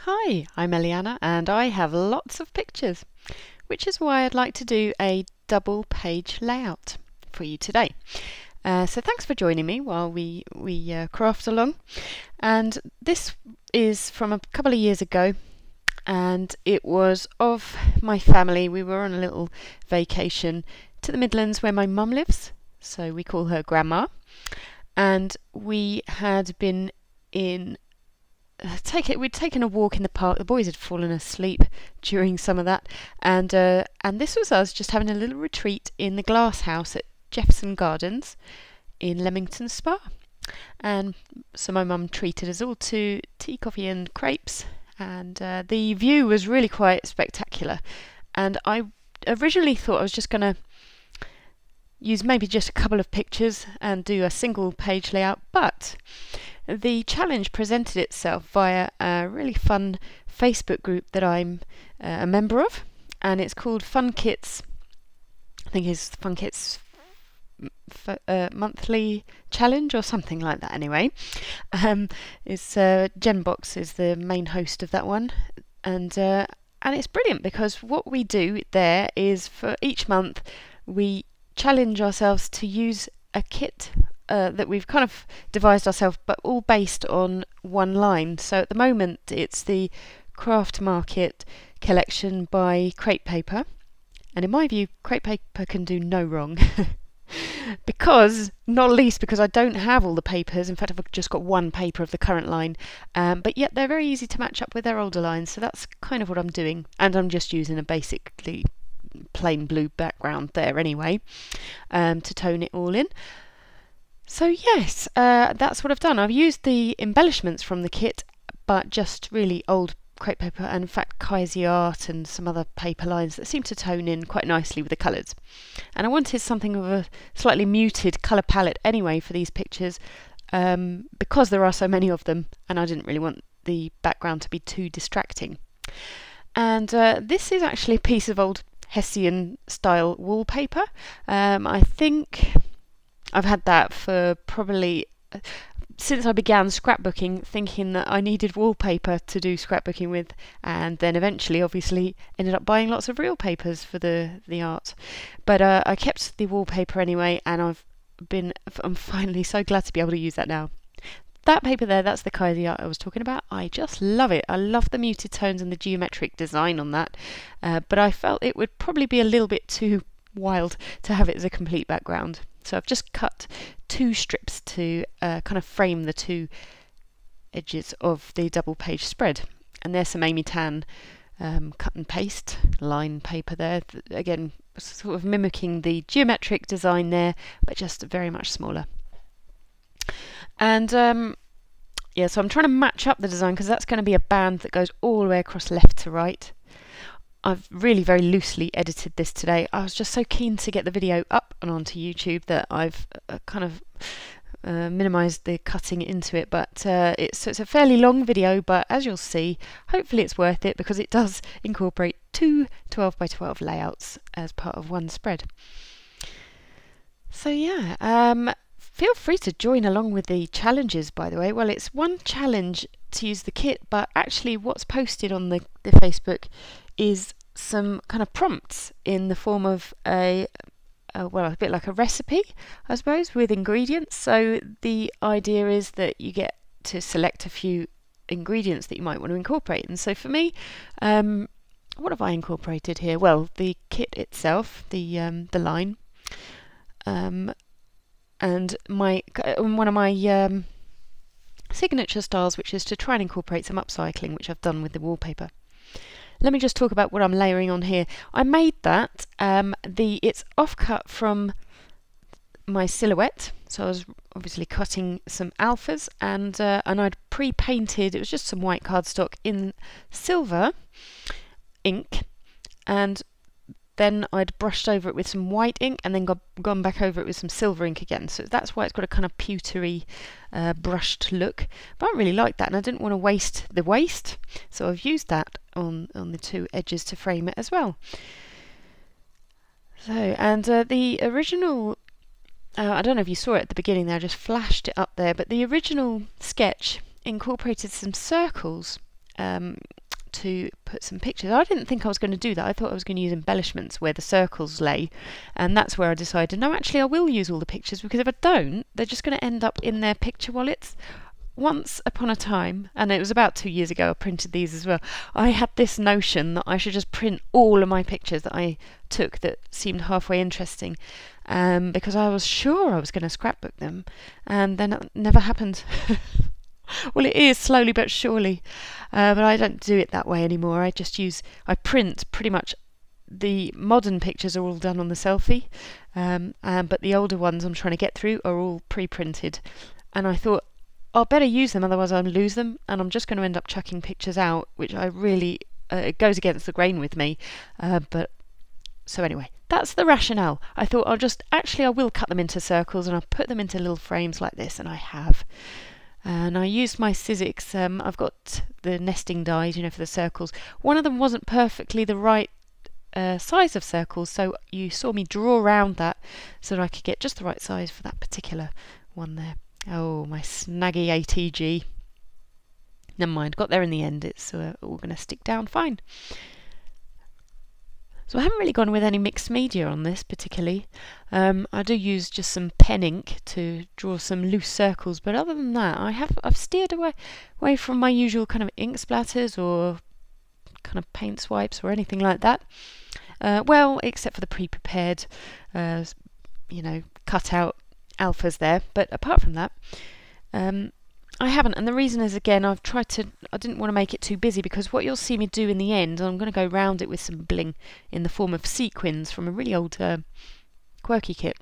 Hi, I'm Eliana and I have lots of pictures, which is why I'd like to do a double page layout for you today. So thanks for joining me while we craft along. And this is from a couple of years ago, and it was of my family. We were on a little vacation to the Midlands where my mum lives, so we call her Grandma. And we had been in we'd taken a walk in the park. The boys had fallen asleep during some of that, and this was us just having a little retreat in the Glasshouse at Jephson Gardens in Leamington Spa. And so my mum treated us all to tea, coffee and crepes, and the view was really quite spectacular. And I originally thought I was just going to use maybe just a couple of pictures and do a single page layout, but the challenge presented itself via a really fun Facebook group that I'm a member of, and it's called Fun Kits. I think it's Fun Kits monthly challenge or something like that. Anyway, it's Genbox is the main host of that one, and it's brilliant because what we do there is for each month we challenge ourselves to use a kit that we've kind of devised ourselves, but all based on one line. So at the moment it's the Craft Market collection by Crepe Paper, and in my view Crepe Paper can do no wrong. Not least because I don't have all the papers. In fact, I've just got one paper of the current line, but yet they're very easy to match up with their older lines, so that's kind of what I'm doing. And I'm just using a basically plain blue background there anyway, to tone it all in. So yes, that's what I've done. I've used the embellishments from the kit, but just really old crepe paper, and in fact Kei'sart and some other paper lines that seem to tone in quite nicely with the colours. And I wanted something of a slightly muted colour palette anyway for these pictures, because there are so many of them, and I didn't really want the background to be too distracting. And this is actually a piece of old Hessian style wallpaper. I think I've had that for probably since I began scrapbooking, thinking that I needed wallpaper to do scrapbooking with, and then eventually obviously ended up buying lots of real papers for the art. But I kept the wallpaper anyway, and I'm finally so glad to be able to use that now. That paper there, that's the Kei'sart I was talking about. I just love it. I love the muted tones and the geometric design on that, but I felt it would probably be a little bit too wild to have it as a complete background. So I've just cut two strips to kind of frame the two edges of the double page spread. And there's some Amy Tan cut and paste line paper there. Again, sort of mimicking the geometric design there, but just very much smaller. And yeah, so I'm trying to match up the design because that's going to be a band that goes all the way across left to right. I've really very loosely edited this today. I was just so keen to get the video up and onto YouTube that I've kind of minimised the cutting into it. But it's a fairly long video, but as you'll see, hopefully it's worth it because it does incorporate two 12 by 12 layouts as part of one spread. So yeah, feel free to join along with the challenges, by the way. Well, it's one challenge to use the kit, but actually what's posted on the Facebook is some kind of prompts in the form of a bit like a recipe, I suppose, with ingredients. So the idea is that you get to select a few ingredients that you might want to incorporate. And so for me, what have I incorporated here? Well, the kit itself, the line, and one of my signature styles, which is to try and incorporate some upcycling, which I've done with the wallpaper. Let me just talk about what I'm layering on here. I made that, it's offcut from my silhouette, so I was obviously cutting some alphas, and I'd pre-painted, it was just some white cardstock in silver ink, and then I'd brushed over it with some white ink and then gone back over it with some silver ink again. So that's why it's got a kind of pewtery brushed look. But I really like that, and I didn't want to waste the waste, so I've used that on the two edges to frame it as well. So, and the original, I don't know if you saw it at the beginning there, I just flashed it up there, but the original sketch incorporated some circles to put some pictures. I didn't think I was going to do that. I thought I was going to use embellishments where the circles lay, and that's where I decided, no, actually I will use all the pictures, because if I don't, they're just going to end up in their picture wallets. Once upon a time, and it was about 2 years ago I printed these as well, I had this notion that I should just print all of my pictures that I took that seemed halfway interesting, because I was sure I was going to scrapbook them, and then it never happened. Well, it is slowly but surely, but I don't do it that way anymore. I print pretty much. The modern pictures are all done on the selfie, but the older ones I'm trying to get through are all pre-printed, and I thought I'll better use them, otherwise I'll lose them, and I'm just going to end up chucking pictures out, which I really, it goes against the grain with me, but so anyway, that's the rationale. I thought I will cut them into circles and I'll put them into little frames like this, and I have. And I used my Sizzix. I've got the nesting dies, for the circles. One of them wasn't perfectly the right size of circles, so you saw me draw around that so that I could get just the right size for that particular one there. Oh, my snaggy ATG. Never mind, got there in the end. It's all going to stick down fine. So I haven't really gone with any mixed media on this particularly. I do use just some pen ink to draw some loose circles, but other than that, I've steered away from my usual kind of ink splatters or kind of paint swipes or anything like that. Well, except for the pre-prepared, cut out alphas there. But apart from that, I haven't, and the reason is, again, I didn't want to make it too busy, because what you'll see me do in the end, I'm going to go round it with some bling in the form of sequins from a really old quirky kit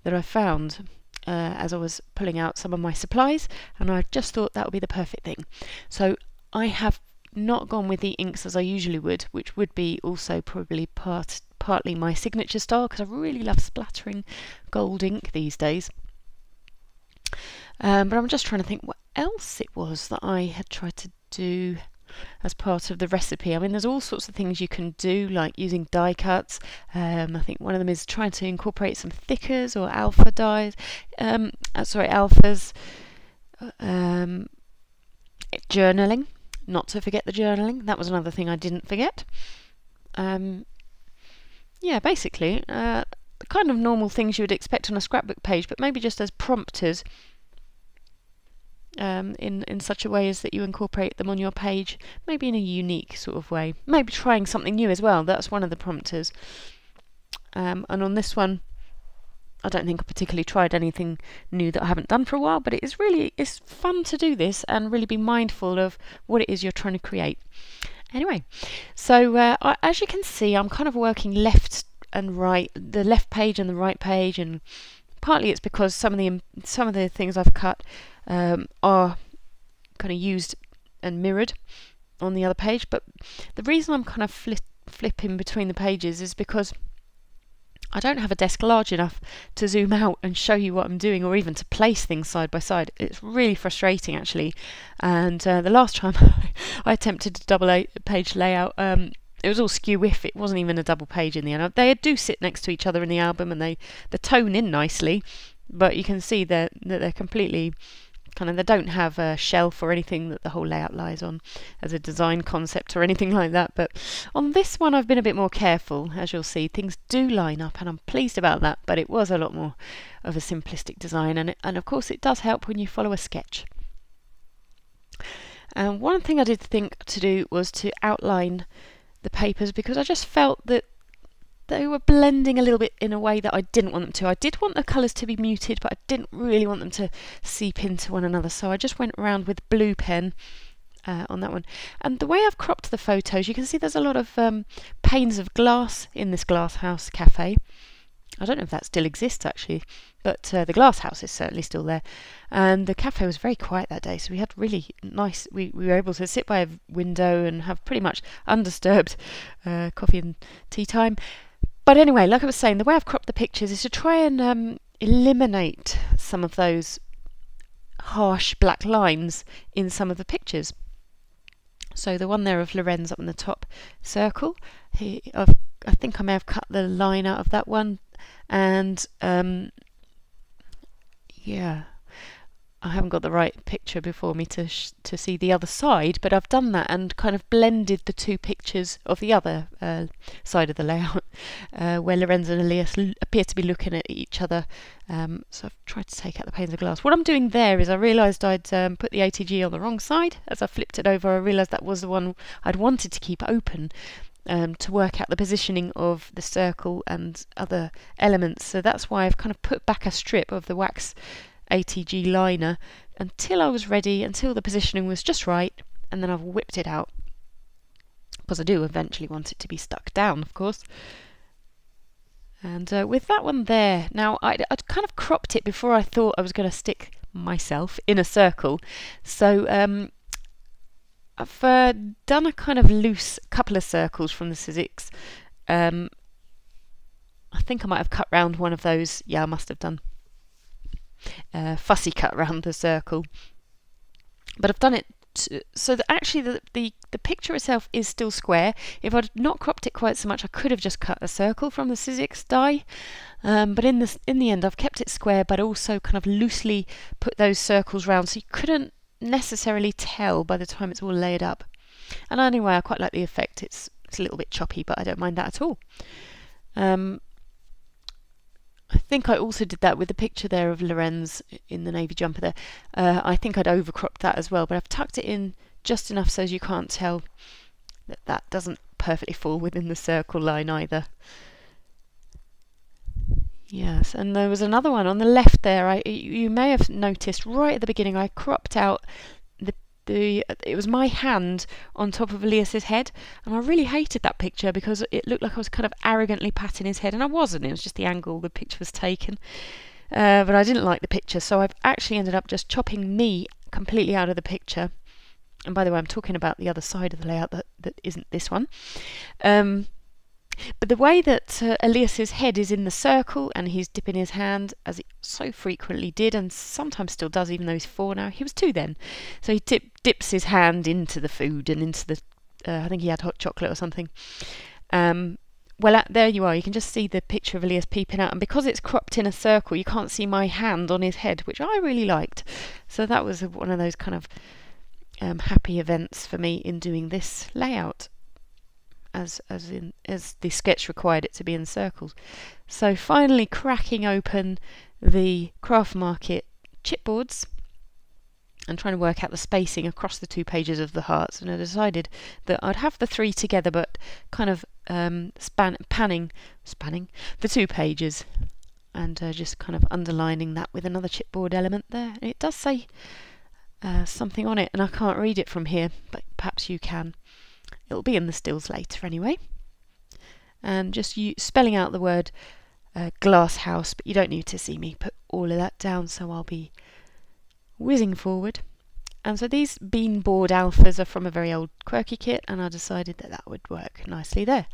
that I found as I was pulling out some of my supplies, and I just thought that would be the perfect thing. So I have not gone with the inks as I usually would, which would be also probably partly my signature style, because I really love splattering gold ink these days. But I'm just trying to think what else it was that I had tried to do as part of the recipe. I mean, there's all sorts of things you can do, like using die cuts. I think one of them is trying to incorporate some thickers or alpha dyes. Alphas. Journaling. Not to forget the journaling. That was another thing I didn't forget. Yeah, basically, the kind of normal things you would expect on a scrapbook page, but maybe just as prompters. In such a way as that you incorporate them on your page, maybe in a unique sort of way. Maybe trying something new as well. That's one of the prompters. And on this one, I don't think I particularly tried anything new that I haven't done for a while, but it's fun to do this and really be mindful of what it is you're trying to create. Anyway, so as you can see, I'm kind of working left and right, the left page and the right page, and partly it's because some of the things I've cut are kind of used and mirrored on the other page, but the reason I'm kind of flipping between the pages is because I don't have a desk large enough to zoom out and show you what I'm doing, or even to place things side by side. It's really frustrating, actually. And the last time I attempted a double page layout, it was all skew-whiff. It wasn't even a double page in the end. They do sit next to each other in the album, and they tone in nicely, but you can see that they're completely they don't have a shelf or anything that the whole layout lies on as a design concept or anything like that. But on this one I've been a bit more careful. As you'll see, things do line up, and I'm pleased about that, but it was a lot more of a simplistic design, and of course it does help when you follow a sketch. And one thing I did think to do was to outline the papers, because I just felt that they were blending a little bit in a way that I didn't want them to. I did want the colours to be muted, but I didn't really want them to seep into one another, so I just went around with blue pen on that one. And the way I've cropped the photos, you can see there's a lot of panes of glass in this Glasshouse cafe. I don't know if that still exists actually, but the Glasshouse is certainly still there. And the cafe was very quiet that day, so we had really nice, we were able to sit by a window and have pretty much undisturbed coffee and tea time. But anyway, like I was saying, the way I've cropped the pictures is to try and eliminate some of those harsh black lines in some of the pictures. So the one there of Lorenz up in the top circle, I think I may have cut the line out of that one, and yeah, I haven't got the right picture before me to see the other side, but I've done that and kind of blended the two pictures of the other side of the layout, where Lorenzo and Elias appear to be looking at each other. So I've tried to take out the panes of glass. What I'm doing there is I realised I'd put the ATG on the wrong side. As I flipped it over, I realised that was the one I'd wanted to keep open, to work out the positioning of the circle and other elements. So that's why I've kind of put back a strip of the wax ATG liner until I was ready, until the positioning was just right, and then I've whipped it out, because I do eventually want it to be stuck down, of course. And with that one there, now I'd kind of cropped it before I thought I was going to stick myself in a circle. So I've done a kind of loose couple of circles from the Sizzix. I think I might have cut round one of those. Yeah, I must have done. Fussy cut around the circle, but I've done it so that actually the picture itself is still square. If I'd not cropped it quite so much, I could have just cut a circle from the Sizzix die, but in the end I've kept it square, but also kind of loosely put those circles round, so you couldn't necessarily tell by the time it's all layered up. And anyway, I quite like the effect. It's a little bit choppy, but I don't mind that at all. I think I also did that with the picture there of Lorenz in the navy jumper there. I think I'd overcropped that as well, but I've tucked it in just enough so as you can't tell that doesn't perfectly fall within the circle line either. Yes, and there was another one on the left there. You may have noticed right at the beginning I cropped out it was my hand on top of Elias's head, and I really hated that picture because it looked like I was kind of arrogantly patting his head, and I wasn't. It was just the angle the picture was taken. But I didn't like the picture, so I've actually ended up just chopping me completely out of the picture. And by the way, I'm talking about the other side of the layout that isn't this one. But the way that Elias's head is in the circle and he's dipping his hand, as he so frequently did and sometimes still does, even though he's 4 now. He was 2 then. So he dips his hand into the food and into the, I think he had hot chocolate or something. Well, there you are. You can just see the picture of Elias peeping out. And because it's cropped in a circle, you can't see my hand on his head, which I really liked. So that was one of those kind of happy events for me in doing this layout. As the sketch required it to be in circles. So finally cracking open the Craft Market chipboards and trying to work out the spacing across the 2 pages of the hearts, and I decided that I'd have the 3 together but kind of spanning the 2 pages, and just kind of underlining that with another chipboard element there. And it does say something on it, and I can't read it from here, but perhaps you can. It'll be in the stills later anyway. And just spelling out the word Glasshouse, but you don't need to see me put all of that down, so I'll be whizzing forward. And so these bean board alphas are from a very old quirky kit, and I decided that that would work nicely there.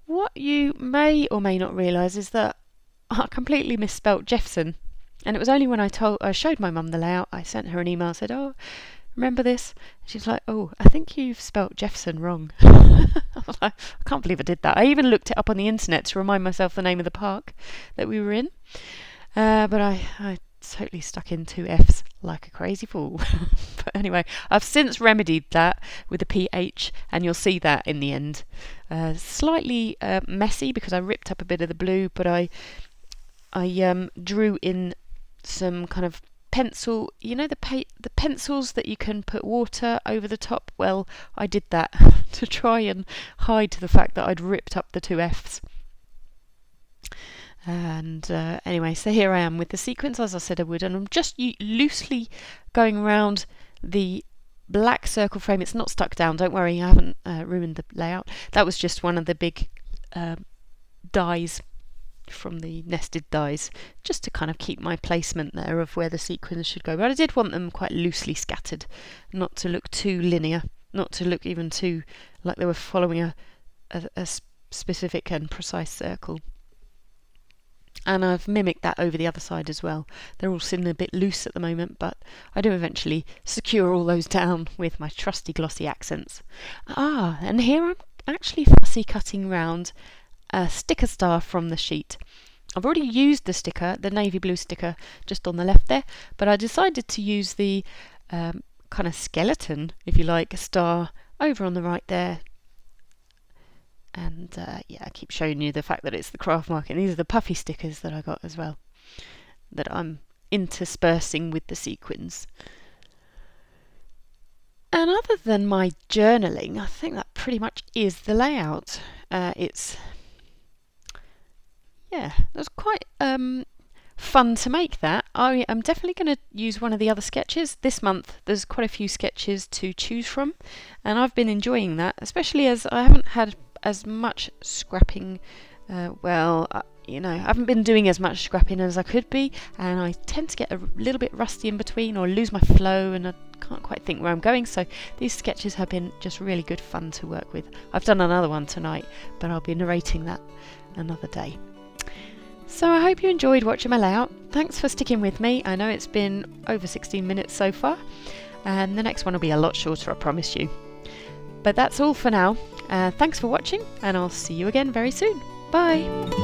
What you may or may not realise is that I completely misspelt Jephson, and it was only when I showed my mum the layout, I sent her an email and said, "Oh, remember this?" She's like, "Oh, I think you've spelt Jephson wrong." I was like, I can't believe I did that. I even looked it up on the internet to remind myself the name of the park that we were in. But I totally stuck in 2 F's like a crazy fool. But anyway, I've since remedied that with the PH, and you'll see that in the end. Slightly messy because I ripped up a bit of the blue, but I drew in some kind of pencil, you know, the pencils that you can put water over the top. Well, I did that to try and hide the fact that I'd ripped up the 2 F's. And anyway, so here I am with the sequence as I said I would, and I'm just loosely going around the black circle frame. It's not stuck down, don't worry, I haven't ruined the layout. That was just one of the big dies from the nested dies, just to kind of keep my placement there of where the sequins should go. But I did want them quite loosely scattered, not to look too linear, not to look even too like they were following a specific and precise circle. And I've mimicked that over the other side as well. They're all sitting a bit loose at the moment, but I do eventually secure all those down with my trusty glossy accents. And here I'm actually fussy cutting round a sticker star from the sheet. I've already used the sticker, the navy blue sticker, just on the left there, but I decided to use the kind of skeleton, if you like, star over on the right there. And yeah, I keep showing you the fact that it's the craft mark, and these are the puffy stickers that I got as well, that I'm interspersing with the sequins. And other than my journaling, I think that pretty much is the layout. Yeah, it was quite fun to make that. I am definitely going to use one of the other sketches. This month there's quite a few sketches to choose from, and I've been enjoying that, especially as I haven't had as much scrapping. You know, I haven't been doing as much scrapping as I could be, and I tend to get a little bit rusty in between or lose my flow, and I can't quite think where I'm going. So these sketches have been just really good fun to work with. I've done another one tonight, but I'll be narrating that another day. So I hope you enjoyed watching my layout. Thanks for sticking with me. I know it's been over 16 minutes so far, and the next one will be a lot shorter, I promise you. But that's all for now. Thanks for watching, and I'll see you again very soon. Bye!